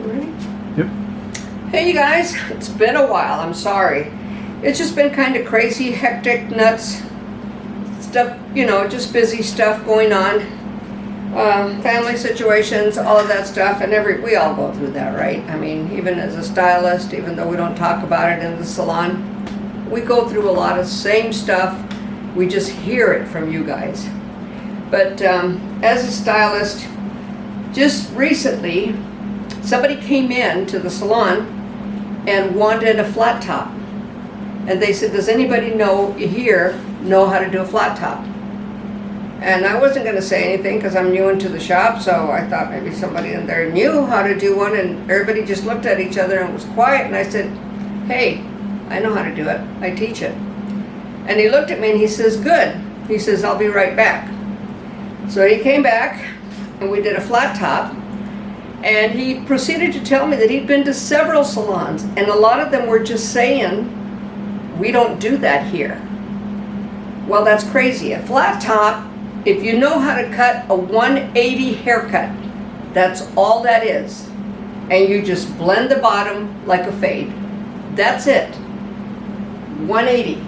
Ready? Yep. Hey you guys, it's been a while, I'm sorry. It's just been kind of crazy, hectic, nuts, stuff, you know, just busy stuff going on. Family situations, all of that stuff, and we all go through that, right? I mean, even as a stylist, even though we don't talk about it in the salon, we go through a lot of same stuff. We just hear it from you guys. But as a stylist, just recently, somebody came in to the salon and wanted a flat top. And they said, does anybody know how to do a flat top? And I wasn't going to say anything because I'm new into the shop, so I thought maybe somebody in there knew how to do one, and everybody just looked at each other and was quiet, and I said, hey, I know how to do it. I teach it. And he looked at me and he says, good. He says, I'll be right back. So he came back and we did a flat top, and he proceeded to tell me that he'd been to several salons, and a lot of them were just saying, we don't do that here. Well, that's crazy. A flat top, if you know how to cut a 180 haircut, that's all that is. And you just blend the bottom like a fade. That's it. 180.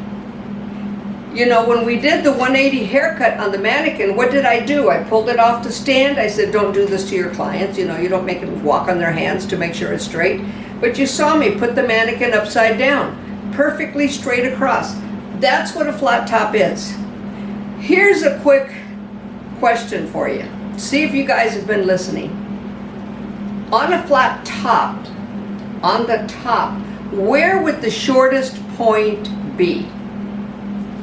You know, when we did the 180 haircut on the mannequin, what did I do? I pulled it off the stand. I said, don't do this to your clients. You know, you don't make them walk on their hands to make sure it's straight. But you saw me put the mannequin upside down, perfectly straight across. That's what a flat top is. Here's a quick question for you. See if you guys have been listening. On a flat top, on the top, where would the shortest point be?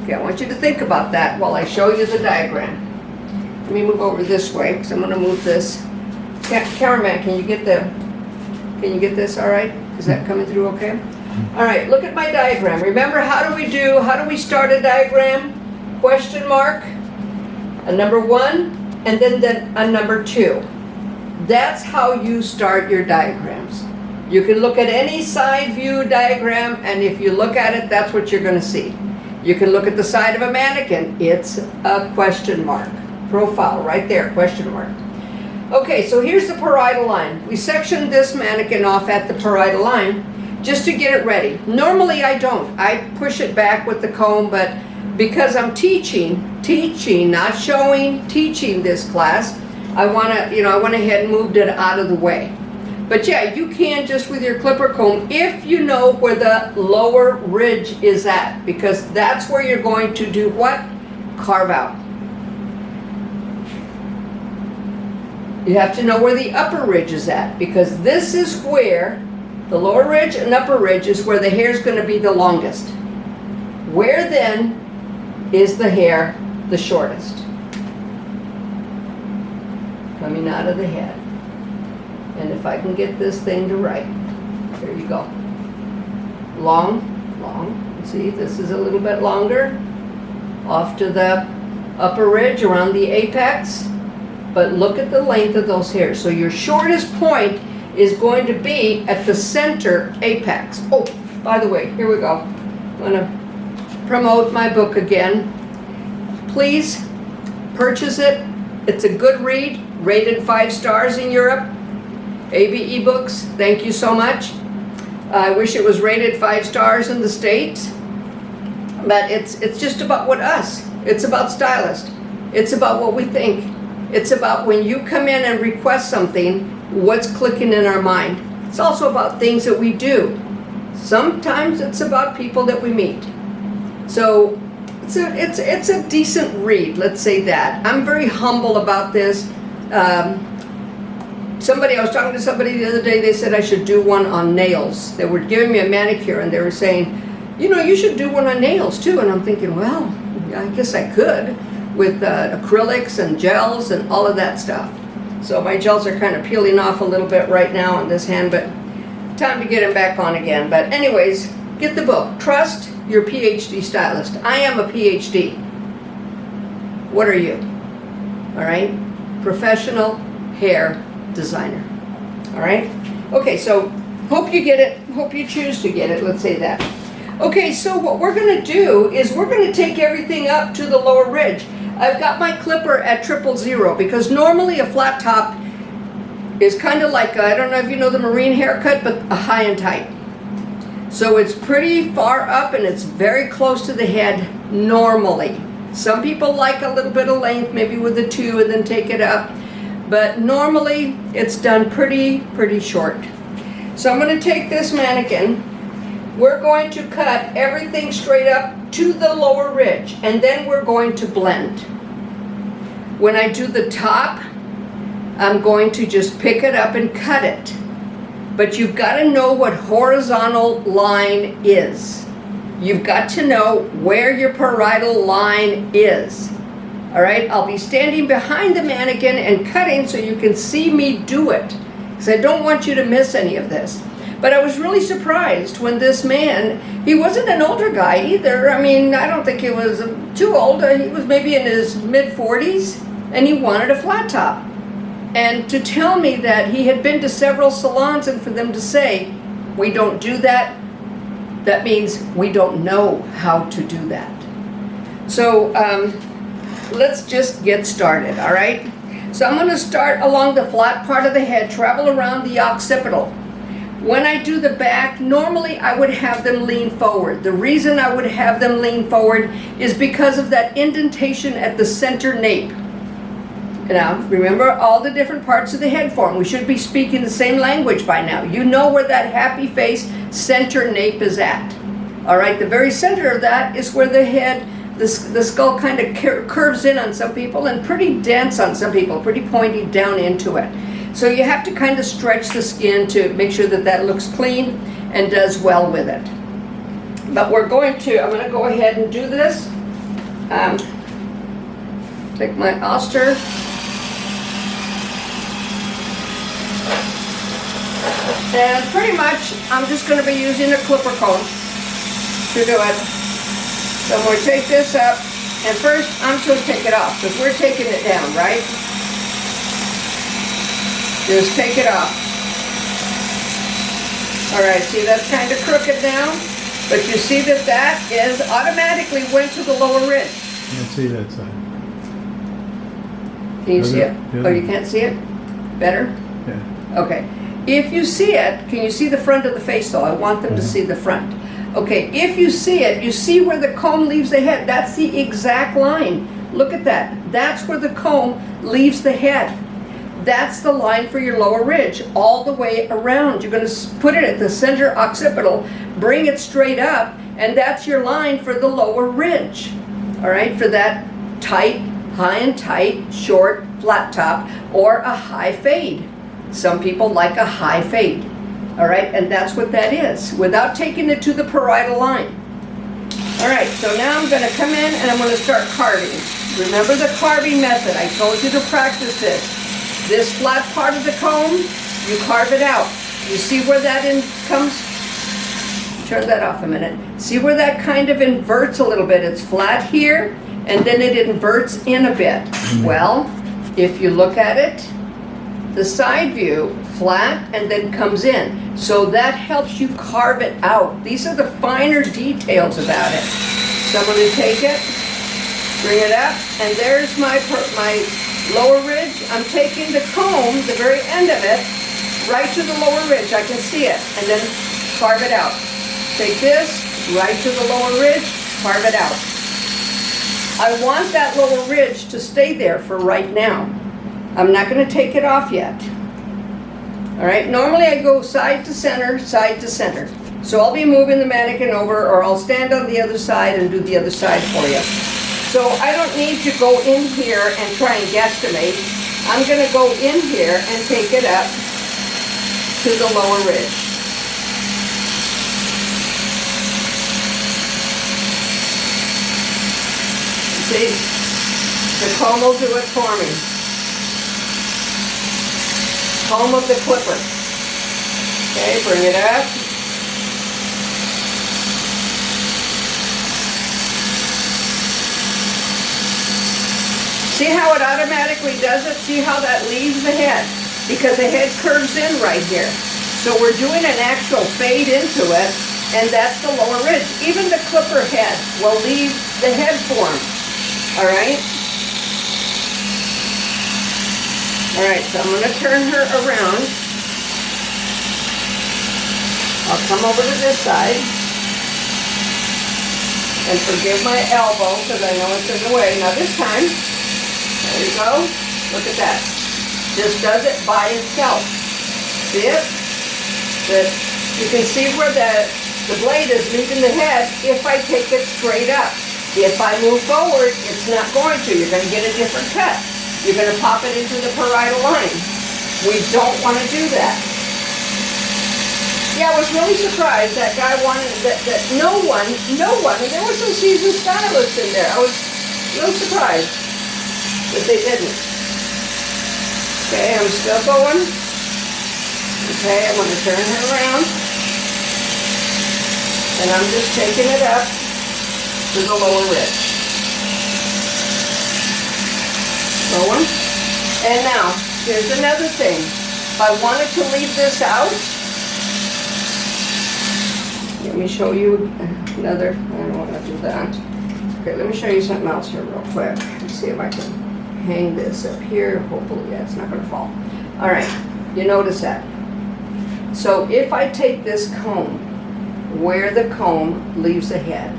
Okay, I want you to think about that while I show you the diagram. Let me move over this way because I'm going to move this. Cameraman, can you get this all right? Is that coming through okay? All right, look at my diagram. Remember, how do we start a diagram? Question mark, a number 1, and then a number 2. That's how you start your diagrams. You can look at any side view diagram, and if you look at it, that's what you're going to see. You can look at the side of a mannequin. It's a question mark. Profile right there, question mark. Okay, so here's the parietal line. We sectioned this mannequin off at the parietal line just to get it ready. Normally I don't. I push it back with the comb, but because I'm teaching, not showing, teaching this class, I went ahead and moved it out of the way. But yeah, you can just with your clipper comb if you know where the lower ridge is at, because that's where you're going to do what? Carve out. You have to know where the upper ridge is at, because this is where the lower ridge and upper ridge is where the hair is going to be the longest. Where then is the hair the shortest? Coming out of the head. And if I can get this thing to right, there you go. Long. See, this is a little bit longer. Off to the upper ridge around the apex. But look at the length of those hairs. So your shortest point is going to be at the center apex. Oh, by the way, here we go. I'm going to promote my book again. Please purchase it. It's a good read, rated 5 stars in Europe. ABE Books, thank you so much. I wish it was rated 5 stars in the States. But it's just about it's about stylists. It's about what we think. It's about when you come in and request something, what's clicking in our mind. It's also about things that we do. Sometimes it's about people that we meet. So it's a decent read, let's say that. I'm very humble about this. I was talking to somebody the other day, they said I should do one on nails. They were giving me a manicure and they were saying, you know, you should do one on nails too. And I'm thinking, well, I guess I could with acrylics and gels and all of that stuff. So my gels are kind of peeling off a little bit right now on this hand, but time to get them back on again. But anyways, get the book. Trust your PhD stylist. I am a PhD. What are you? All right? Professional hair designer. All right? Okay, so hope you get it. Hope you choose to get it. Let's say that. Okay, so what we're going to do is we're going to take everything up to the lower ridge. I've got my clipper at 000 because normally a flat top, is kind of like, I don't know if you know the Marine haircut, but a high and tight. So it's pretty far up and it's very close to the head normally. Some people like a little bit of length, maybe with a 2 and then take it up. But normally it's done pretty short. So I'm going to take this mannequin. We're going to cut everything straight up to the lower ridge, and then we're going to blend. When I do the top, I'm going to just pick it up and cut it. But you've got to know what horizontal line is. You've got to know where your parietal line is. All right, I'll be standing behind the mannequin and cutting so you can see me do it, because I don't want you to miss any of this. But I was really surprised when this man, he wasn't an older guy either. I mean, I don't think he was too old. He was maybe in his mid-40s, and he wanted a flat top. And to tell me that he had been to several salons, and for them to say, we don't do that, that means we don't know how to do that. So let's just get started, all right? So I'm going to start along the flat part of the head, travel around the occipital. When I do the back, normally I would have them lean forward. The reason I would have them lean forward is because of that indentation at the center nape. Now, remember all the different parts of the head form. We should be speaking the same language by now. You know where that happy face center nape is at. All right, the very center of that is where the head, the skull kind of curves in on some people and pretty dense on some people, pretty pointy down into it. So you have to kind of stretch the skin to make sure that that looks clean and does well with it. But I'm going to go ahead and do this. Take my Oster. And pretty much, I'm just going to be using a clipper comb to do it. So I'm going to take this up, and first I'm going to take it off, because we're taking it down, right? Just take it off. All right, see that's kind of crooked now, but you see that that is automatically went to the lower ridge. Can't see that side. Can you see it? Yeah. Oh, you can't see it? Better? Yeah. Okay. If you see it, can you see the front of the face though? I want them to see the front. Okay, if you see it, you see where the comb leaves the head. That's the exact line. Look at that. That's where the comb leaves the head. That's the line for your lower ridge, all the way around. You're going to put it at the center occipital, bring it straight up, and that's your line for the lower ridge. All right, for that tight, high and tight, short, flat top, or a high fade. Some people like a high fade. All right, and that's what that is, without taking it to the parietal line. All right, so now I'm going to come in and I'm going to start carving. Remember the carving method. I told you to practice this. This flat part of the comb, you carve it out. You see where that comes? Turn that off a minute. See where that kind of inverts a little bit? It's flat here, and then it inverts in a bit. Well, if you look at it, the side view, flat, and then comes in. So that helps you carve it out. These are the finer details about it. So I'm going to take it, bring it up, and there's my lower ridge. I'm taking the comb, the very end of it, right to the lower ridge. I can see it, and then carve it out. Take this, right to the lower ridge, carve it out. I want that lower ridge to stay there for right now. I'm not going to take it off yet. All right, normally I go side to center, side to center. So I'll be moving the mannequin over, or I'll stand on the other side and do the other side for you. So I don't need to go in here and try and guesstimate. I'm going to go in here and take it up to the lower ridge. See, the comb will do it for me. Comb of the clipper. Okay, bring it up. See how it automatically does it? See how that leaves the head? Because the head curves in right here. So we're doing an actual fade into it, and that's the lower ridge. Even the clipper head will leave the head form. All right? All right, so I'm going to turn her around. I'll come over to this side. And forgive my elbow because I know it's in the way. Now this time, there you go. Look at that. Just does it by itself. See it? That you can see where the blade is leaving the head if I take it straight up. If I move forward, it's not going to. You're going to get a different cut. You're going to pop it into the parietal line. We don't want to do that. Yeah, I was really surprised that guy wanted, that no one, and there were some seasoned stylists in there. I was really surprised that they didn't. Okay, I'm still going. Okay, I'm going to turn her around. And I'm just taking it up to the lower ridge. Going. And now, here's another thing. If I wanted to leave this out, let me show you another, I don't want to do that. Okay, let me show you something else here real quick. Let's see if I can hang this up here. Hopefully, yeah, it's not going to fall. All right, you notice that. So if I take this comb, where the comb leaves the head,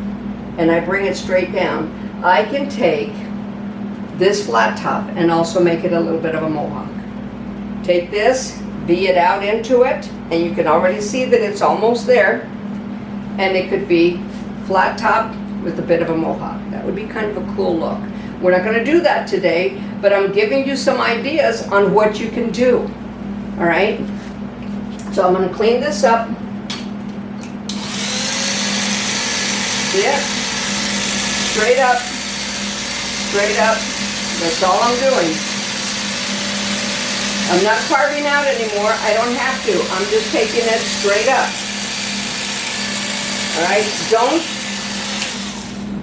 and I bring it straight down, I can take this flat top and also make it a little bit of a mohawk. Take this, V it out into it, and you can already see that it's almost there. And it could be flat top with a bit of a mohawk. That would be kind of a cool look. We're not going to do that today, but I'm giving you some ideas on what you can do. All right? So I'm going to clean this up. See it? Straight up. Straight up. That's all I'm doing. I'm not carving out anymore. I don't have to. I'm just taking it straight up. All right,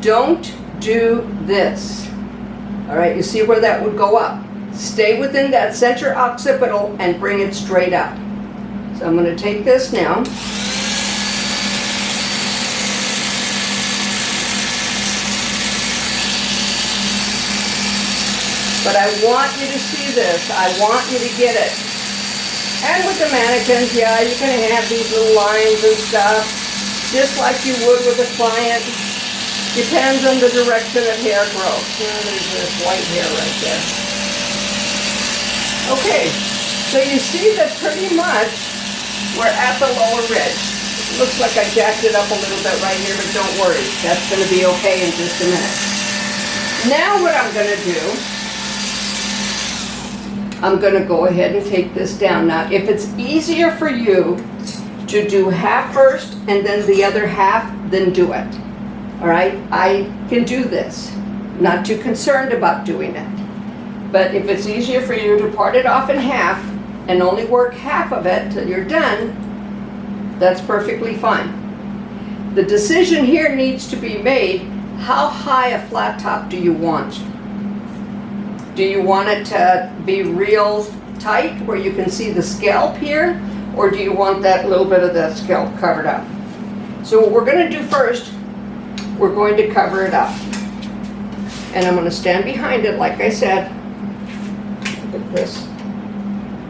don't do this. All right, you see where that would go up. Stay within that center occipital and bring it straight up. So I'm going to take this now. But I want you to see this. I want you to get it. And with the mannequins, yeah, you're going to have these little lines and stuff. Just like you would with a client. Depends on the direction of hair growth. There's this white hair right there. Okay, so you see that pretty much we're at the lower ridge. It looks like I jacked it up a little bit right here, but don't worry. That's going to be okay in just a minute. Now what I'm going to do, I'm going to go ahead and take this down. Now, if it's easier for you to do half first and then the other half, then do it. All right, I can do this. Not too concerned about doing it. But if it's easier for you to part it off in half and only work half of it till you're done, that's perfectly fine. The decision here needs to be made, how high a flat top do you want? Do you want it to be real tight where you can see the scalp here? Or do you want that little bit of the scalp covered up? So what we're going to do first, we're going to cover it up. And I'm going to stand behind it like I said. Put this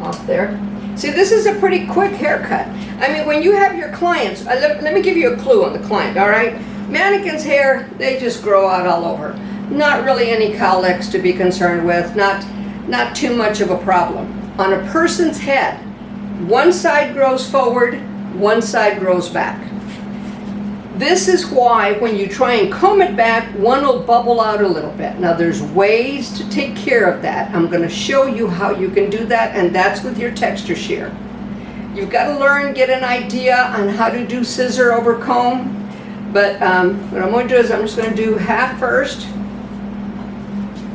off there. See, this is a pretty quick haircut. I mean, when you have your clients, let me give you a clue on the client, all right? Mannequins' hair, they just grow out all over. Not really any cowlicks to be concerned with, not too much of a problem. On a person's head, one side grows forward, one side grows back. This is why when you try and comb it back, one will bubble out a little bit. Now there's ways to take care of that. I'm going to show you how you can do that, and that's with your texture shear. You've got to learn, get an idea on how to do scissor over comb. But what I'm going to do is I'm just going to do half first.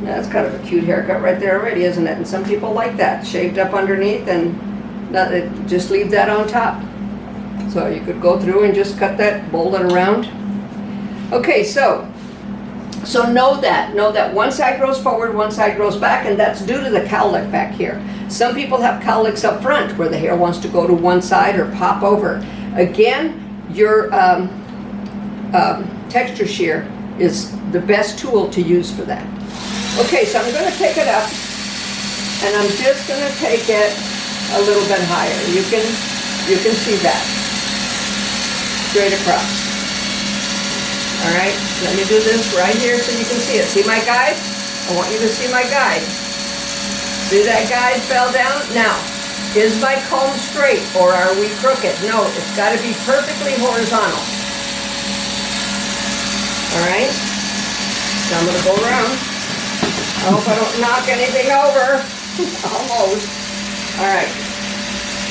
That's kind of a cute haircut right there already, isn't it? And some people like that, shaved up underneath and just leave that on top. So you could go through and just cut that, bolt it around. Okay, so know that one side grows forward, one side grows back, and that's due to the cowlick back here. Some people have cowlicks up front where the hair wants to go to one side or pop over. Again, your texture shear is the best tool to use for that. Okay, so I'm going to pick it up And I'm just gonna take it a little bit higher. You can see that. Straight across. All right, let me do this right here so you can see it. See my guide? I want you to see my guide. See that guide fell down? Now, is my comb straight or are we crooked? No, it's gotta be perfectly horizontal. All right, so I'm gonna go around. I hope I don't knock anything over. Almost. All right,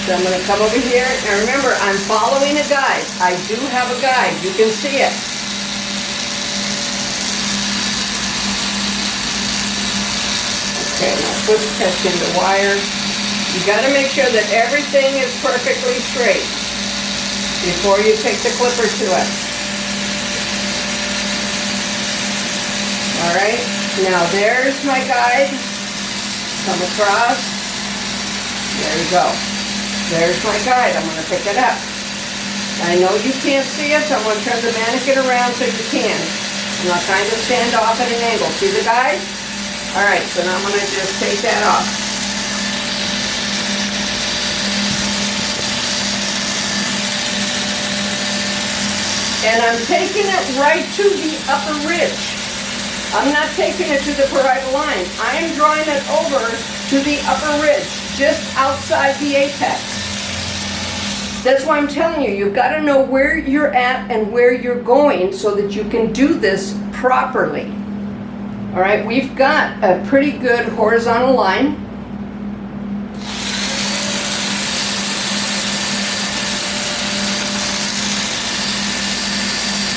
so I'm gonna come over here, and remember, I'm following a guide. I do have a guide, you can see it. Okay, now switch test into wire. You gotta make sure that everything is perfectly straight before you take the clipper to it. All right, now there's my guide. Come across. There you go. There's my guide. I'm going to pick it up. I know you can't see it, so I'm going to turn the mannequin around so you can. I'm not trying to stand off at an angle. See the guide? All right, so now I'm going to just take that off. And I'm taking it right to the upper ridge. I'm not taking it to the parietal line. I am drawing it over to the upper ridge, just outside the apex. That's why I'm telling you, you've got to know where you're at and where you're going so that you can do this properly. All right, we've got a pretty good horizontal line.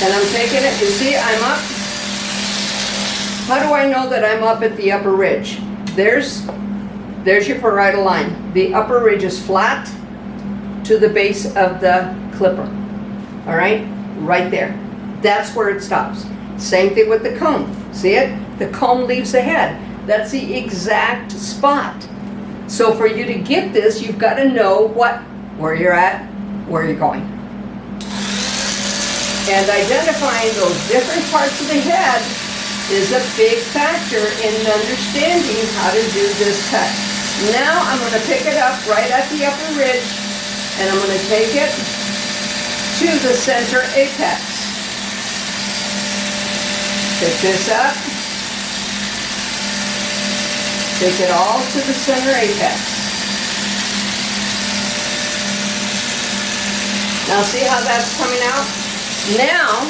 And I'm taking it, you see, I'm up. How do I know that I'm up at the upper ridge? There's your parietal line. The upper ridge is flat to the base of the clipper. All right, right there. That's where it stops. Same thing with the comb. See it? The comb leaves the head. That's the exact spot. So for you to get this, you've got to know where you're at, where you're going. And identifying those different parts of the head is a big factor in understanding how to do this cut. Now I'm going to pick it up right at the upper ridge, and I'm going to take it to the center apex. Pick this up. Take it all to the center apex. Now see how that's coming out? Now,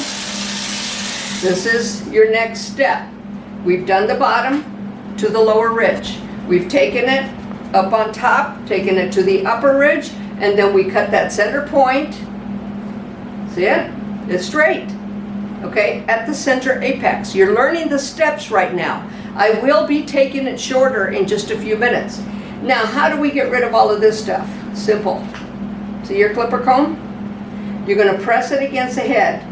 this is your next step. We've done the bottom to the lower ridge. We've taken it up on top, taken it to the upper ridge, and then we cut that center point. See it? It's straight. Okay, at the center apex. You're learning the steps right now. I will be taking it shorter in just a few minutes. Now, how do we get rid of all of this stuff? Simple. See your clipper comb? You're going to press it against the head,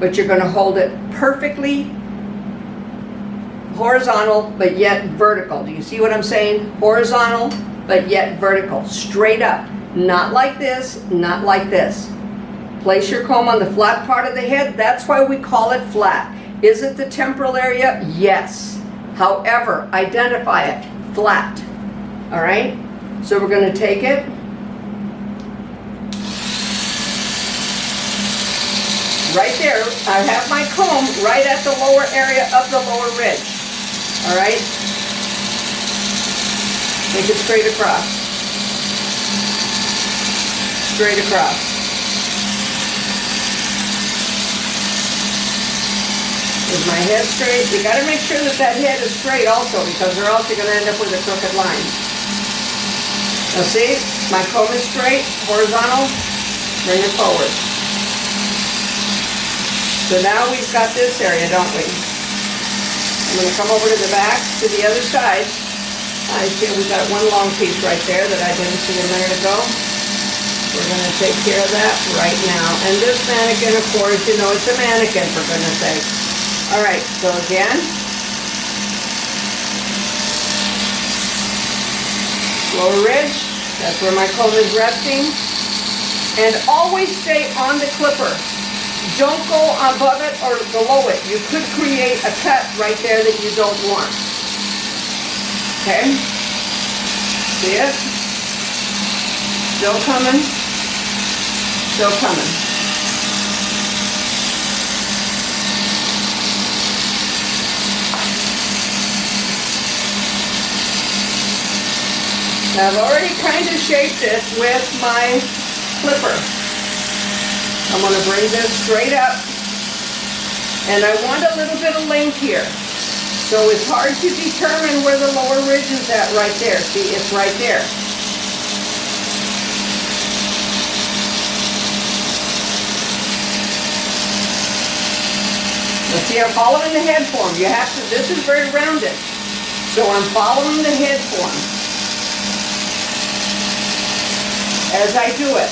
but you're going to hold it perfectly horizontal, but yet vertical. Do you see what I'm saying? Horizontal, but yet vertical. Straight up. Not like this, not like this. Place your comb on the flat part of the head. That's why we call it flat. Is it the temporal area? Yes. However, identify it. Flat. All right? So we're going to take it. Right there, I have my comb right at the lower area of the lower ridge. All right? Make it straight across. Straight across. Is my head straight? You got to make sure that that head is straight also, because or else you're going to end up with a crooked line. Now see, my comb is straight, horizontal, bring it forward. So now we've got this area, don't we? I'm going to come over to the back, to the other side. I see we've got one long piece right there that I didn't see a minute ago. We're going to take care of that right now. And this mannequin, of course, you know, it's a mannequin, for goodness sake. All right, so again. Lower ridge, that's where my comb is resting. And always stay on the clipper. Don't go above it or below it. You could create a cut right there that you don't want. Okay? See it? Still coming. Still coming. I've already kind of shaped it with my clipper. I'm going to bring this straight up. And I want a little bit of length here. So it's hard to determine where the lower ridge is at right there. See, it's right there. Now see, I'm following the head form. You have to, this is very rounded. So I'm following the head form as I do it.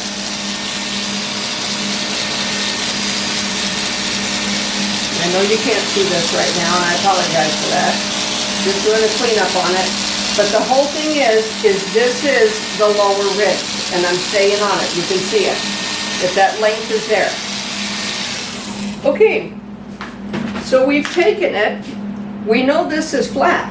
I know you can't see this right now, and I apologize for that. Just doing a cleanup on it. But the whole thing is this is the lower ridge, and I'm staying on it. You can see it. If that length is there. Okay, so we've taken it. We know this is flat.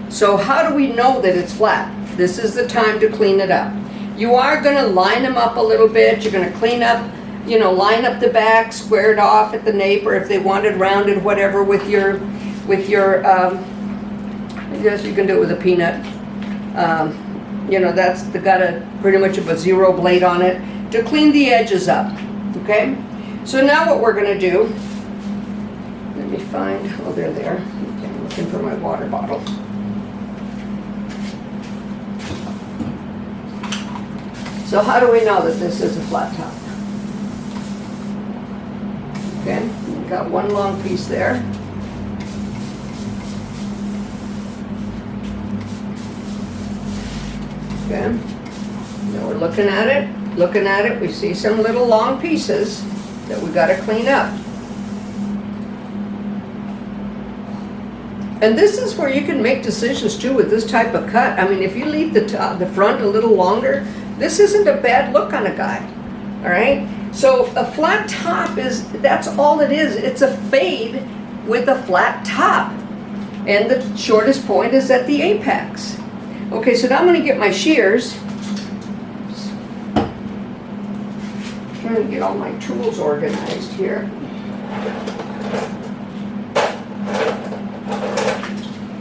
So how do we know that it's flat? This is the time to clean it up. You are going to line them up a little bit. You're going to clean up, you know, line up the back, square it off at the nape, or if they wanted rounded, whatever, with your, I guess you can do it with a peanut. You know, that's got a pretty much of a zero blade on it to clean the edges up. Okay. So now what we're going to do? Let me find. Oh, they're there. Okay, I'm looking for my water bottle. So how do we know that this is a flat top? Okay, we've got one long piece there. Okay, now we're looking at it, we see some little long pieces that we got to clean up. And this is where you can make decisions too with this type of cut. I mean, if you leave the front a little longer, this isn't a bad look on a guy, all right? So a flat top that's all it is. It's a fade with a flat top. And the shortest point is at the apex. Okay, so now I'm gonna get my shears. Trying to get all my tools organized here.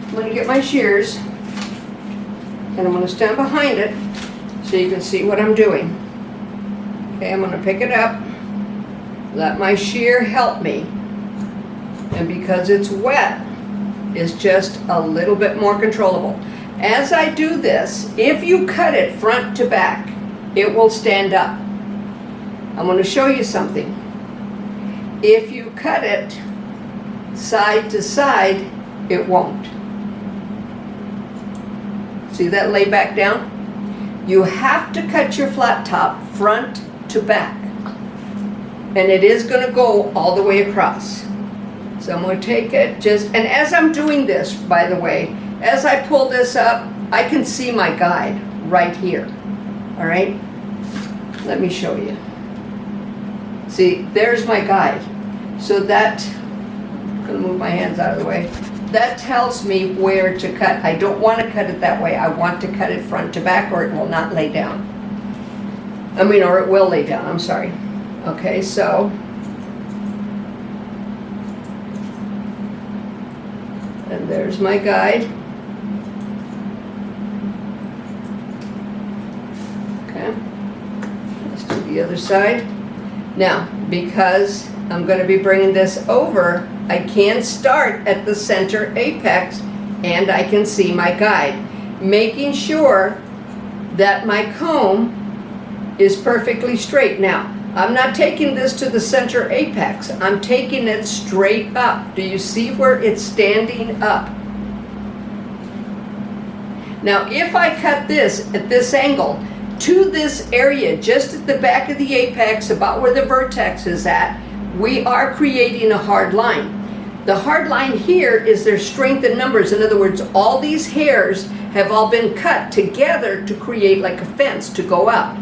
I'm gonna get my shears and I'm gonna stand behind it so you can see what I'm doing. Okay, I'm gonna pick it up, let my shear help me, and because it's wet, it's just a little bit more controllable. As I do this, if you cut it front to back, it will stand up. I'm gonna show you something. If you cut it side to side, it won't. See that lay back down? You have to cut your flat top front to back. And it is going to go all the way across. So I'm going to take it and as I'm doing this, by the way, as I pull this up, I can see my guide right here. All right? Let me show you. See, there's my guide. So that, I'm going to move my hands out of the way. That tells me where to cut. I don't want to cut it that way. I want to cut it front to back or it will not lay down. Or it will lay down, I'm sorry. Okay, so. And there's my guide. Okay, let's do the other side. Now, because I'm going to be bringing this over, I can start at the center apex and I can see my guide, making sure that my comb is perfectly straight. Now, I'm not taking this to the center apex, I'm taking it straight up. Do you see where it's standing up? Now, if I cut this at this angle to this area, just at the back of the apex, about where the vertex is at, we are creating a hard line. The hard line here is their strength in numbers. In other words, all these hairs have all been cut together to create like a fence to go up.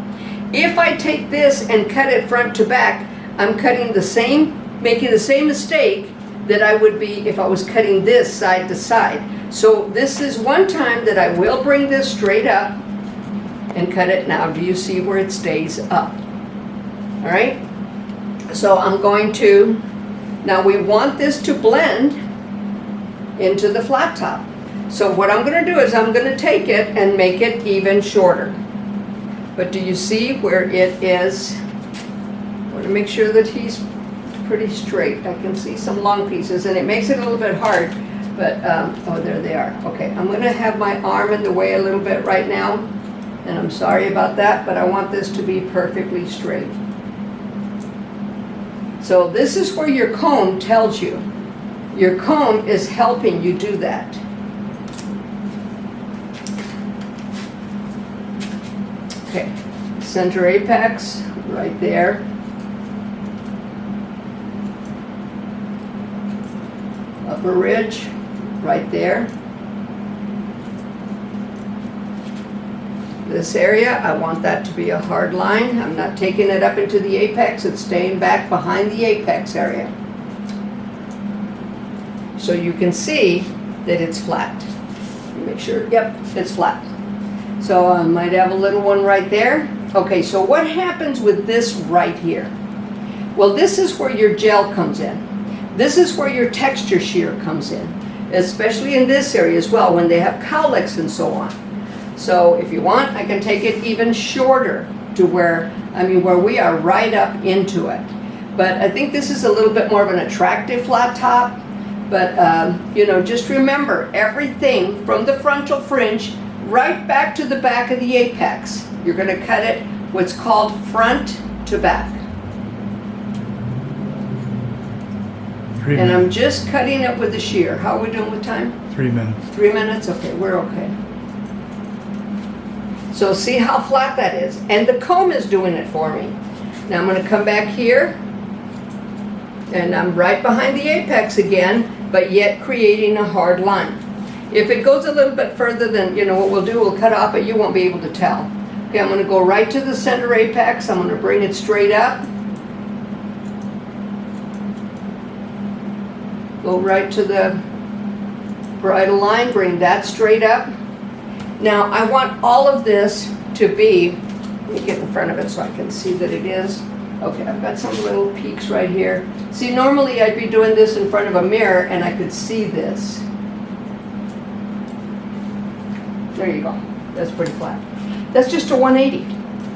If I take this and cut it front to back, I'm cutting the same, making the same mistake that I would be if I was cutting this side to side. So this is one time that I will bring this straight up and cut it. Now, do you see where it stays up? All right? So I'm going to, now we want this to blend into the flat top. So what I'm going to do is I'm going to take it and make it even shorter. But do you see where it is? I want to make sure that he's pretty straight. I can see some long pieces, and it makes it a little bit hard. But, oh, there they are. Okay, I'm going to have my arm in the way a little bit right now, and I'm sorry about that, but I want this to be perfectly straight. So this is where your comb tells you. Your comb is helping you do that. Okay, center apex right there. Upper ridge right there. This area, I want that to be a hard line. I'm not taking it up into the apex, it's staying back behind the apex area. So you can see that it's flat. Make sure, yep, it's flat. So I might have a little one right there. Okay, so what happens with this right here? Well, this is where your gel comes in. This is where your texture shear comes in, especially in this area as well, when they have cowlicks and so on. So if you want, I can take it even shorter to where we are right up into it. But I think this is a little bit more of an attractive flat top. But, just remember, everything from the frontal fringe right back to the back of the apex. You're going to cut it what's called front to back. And I'm just cutting it with a shear. How are we doing with time? 3 minutes. 3 minutes? Okay, we're okay. So see how flat that is. And the comb is doing it for me. Now I'm going to come back here. And I'm right behind the apex again, but yet creating a hard line. If it goes a little bit further, then what we'll do, we'll cut off, but you won't be able to tell. Okay, I'm going to go right to the center apex. I'm going to bring it straight up. Go right to the bridle line, bring that straight up. Now I want all of this to be, let me get in front of it so I can see that it is. Okay, I've got some little peaks right here. See, normally I'd be doing this in front of a mirror and I could see this. There you go. That's pretty flat. That's just a 180.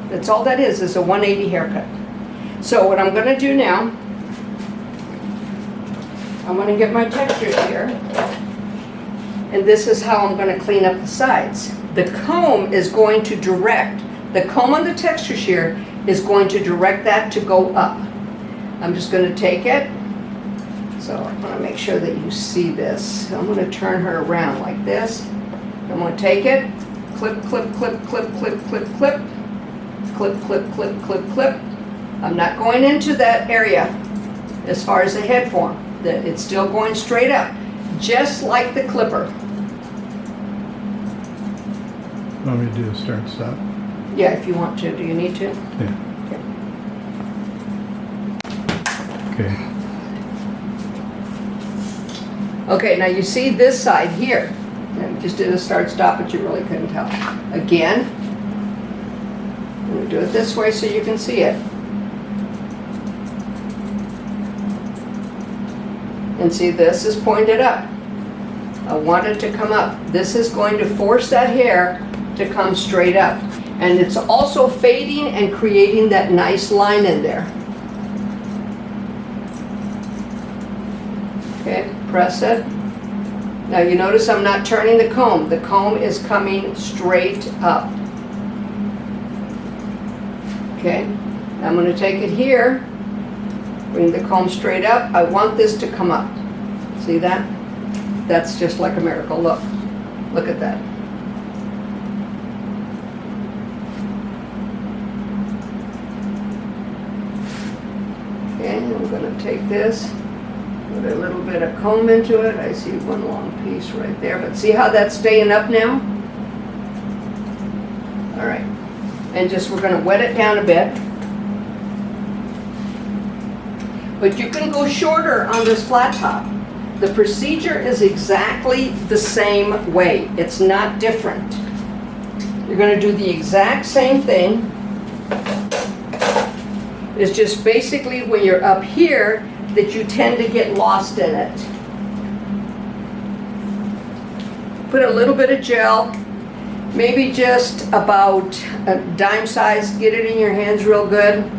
That's all that is a 180 haircut. So what I'm going to do now, I'm going to get my textures here. And this is how I'm going to clean up the sides. The comb is going to direct, the comb on the texture shear is going to direct that to go up. I'm just going to take it. So I want to make sure that you see this. So I'm going to turn her around like this. I'm going to take it, clip, clip, clip, clip, clip, clip, clip, clip, clip, clip, clip, clip. I'm not going into that area as far as the head form. It's still going straight up, just like the clipper. Want me to do a start stop? Yeah, if you want to. Do you need to? Yeah. Okay. Okay, now you see this side here. I just did a start stop, but you really couldn't tell. Again, I'm going to do it this way so you can see it. And see, this is pointed up. I want it to come up. This is going to force that hair to come straight up. And it's also fading and creating that nice line in there. Okay, press it. Now you notice I'm not turning the comb. The comb is coming straight up. Okay, I'm going to take it here, bring the comb straight up. I want this to come up. See that? That's just like a miracle. Look. Look at that. Okay, I'm going to take this, put a little bit of comb into it. I see one long piece right there, but see how that's staying up now? All right, and just we're going to wet it down a bit. But you can go shorter on this flat top. The procedure is exactly the same way. It's not different. You're going to do the exact same thing. It's just basically when you're up here that you tend to get lost in it. Put a little bit of gel, maybe just about a dime size. Get it in your hands real good.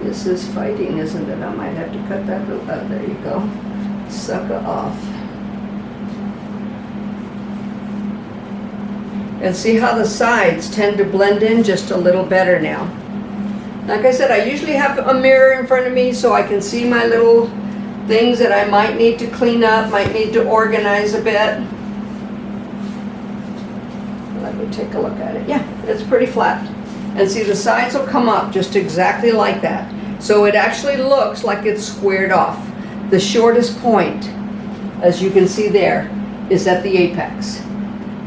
This is fighting, isn't it? I might have to cut that little, there you go. Sucker off. And see how the sides tend to blend in just a little better now. Like I said, I usually have a mirror in front of me so I can see my little things that I might need to clean up, might need to organize a bit. Let me take a look at it. Yeah, it's pretty flat. And see, the sides will come up just exactly like that. So it actually looks like it's squared off. The shortest point, as you can see there, is at the apex.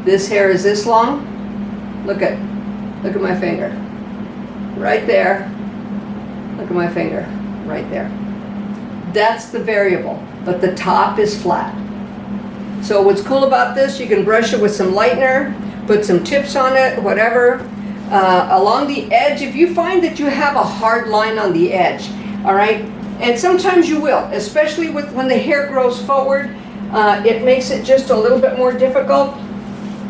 This hair is this long. Look at my finger. Right there. Look at my finger. Right there. That's the variable, but the top is flat. So what's cool about this, you can brush it with some lightener, put some tips on it, whatever. Along the edge, if you find that you have a hard line on the edge, all right, and sometimes you will, especially when the hair grows forward, it makes it just a little bit more difficult.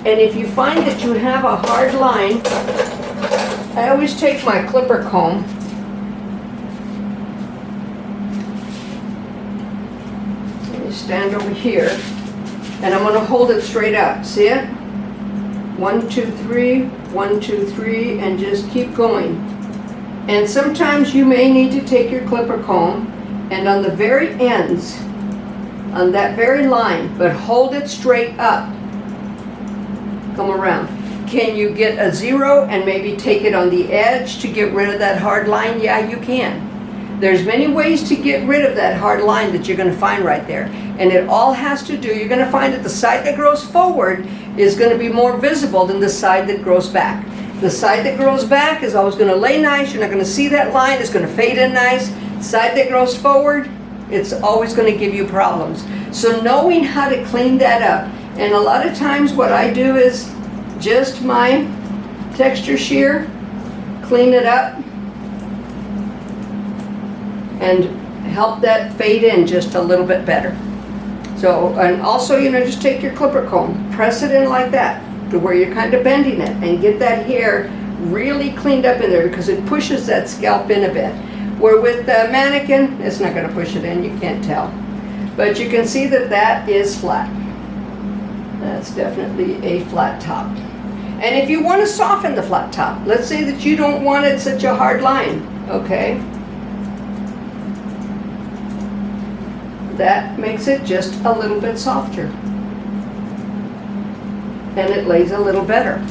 And if you find that you have a hard line, I always take my clipper comb stand over here, and I'm going to hold it straight up. See it? 1, 2, 3, 1, 2, 3, and just keep going. And sometimes you may need to take your clipper comb, and on the very ends, on that very line, but hold it straight up. Come around. Can you get a 0 and maybe take it on the edge to get rid of that hard line? Yeah, you can. There's many ways to get rid of that hard line that you're going to find right there. And it all has to do, you're going to find that the side that grows forward is going to be more visible than the side that grows back. The side that grows back is always going to lay nice. You're not going to see that line. It's going to fade in nice. The side that grows forward, it's always going to give you problems. So knowing how to clean that up. And a lot of times what I do is just my texture shear, clean it up, and help that fade in just a little bit better. So, and also, you know, just take your clipper comb, press it in like that to where you're kind of bending it, and get that hair really cleaned up in there because it pushes that scalp in a bit. Where with the mannequin, it's not going to push it in, you can't tell. But you can see that that is flat. That's definitely a flat top. And if you want to soften the flat top, let's say that you don't want it such a hard line, okay? That makes it just a little bit softer. And it lays a little better.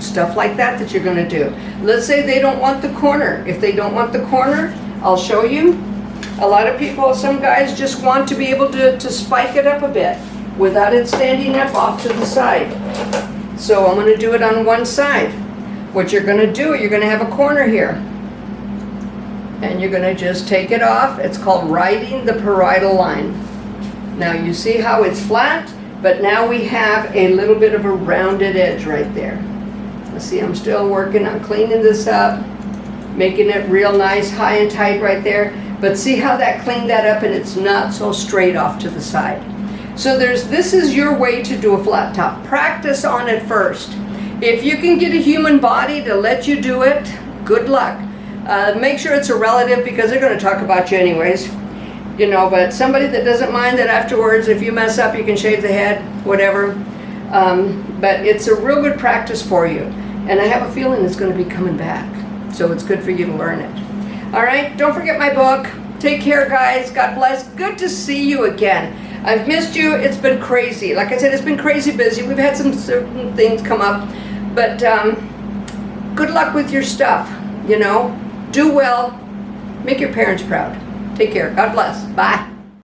Stuff like that that you're going to do. Let's say they don't want the corner. If they don't want the corner, I'll show you. A lot of people, some guys just want to be able to spike it up a bit without it standing up off to the side. So I'm going to do it on one side. What you're going to do, you're going to have a corner here. And you're going to just take it off. It's called riding the parietal line. Now you see how it's flat, but now we have a little bit of a rounded edge right there. Let's see, I'm still working on cleaning this up, making it real nice, high and tight right there. But see how that cleaned that up and it's not so straight off to the side. So this is your way to do a flat top. Practice on it first. If you can get a human body to let you do it, good luck. Make sure it's a relative because they're going to talk about you anyways. You know, but somebody that doesn't mind that afterwards, if you mess up, you can shave the head, whatever. But it's a real good practice for you. And I have a feeling it's going to be coming back. So it's good for you to learn it. All right, don't forget my book. Take care, guys. God bless. Good to see you again. I've missed you. It's been crazy. Like I said, it's been crazy busy. We've had some certain things come up. But good luck with your stuff, you know. Do well. Make your parents proud. Take care. God bless. Bye.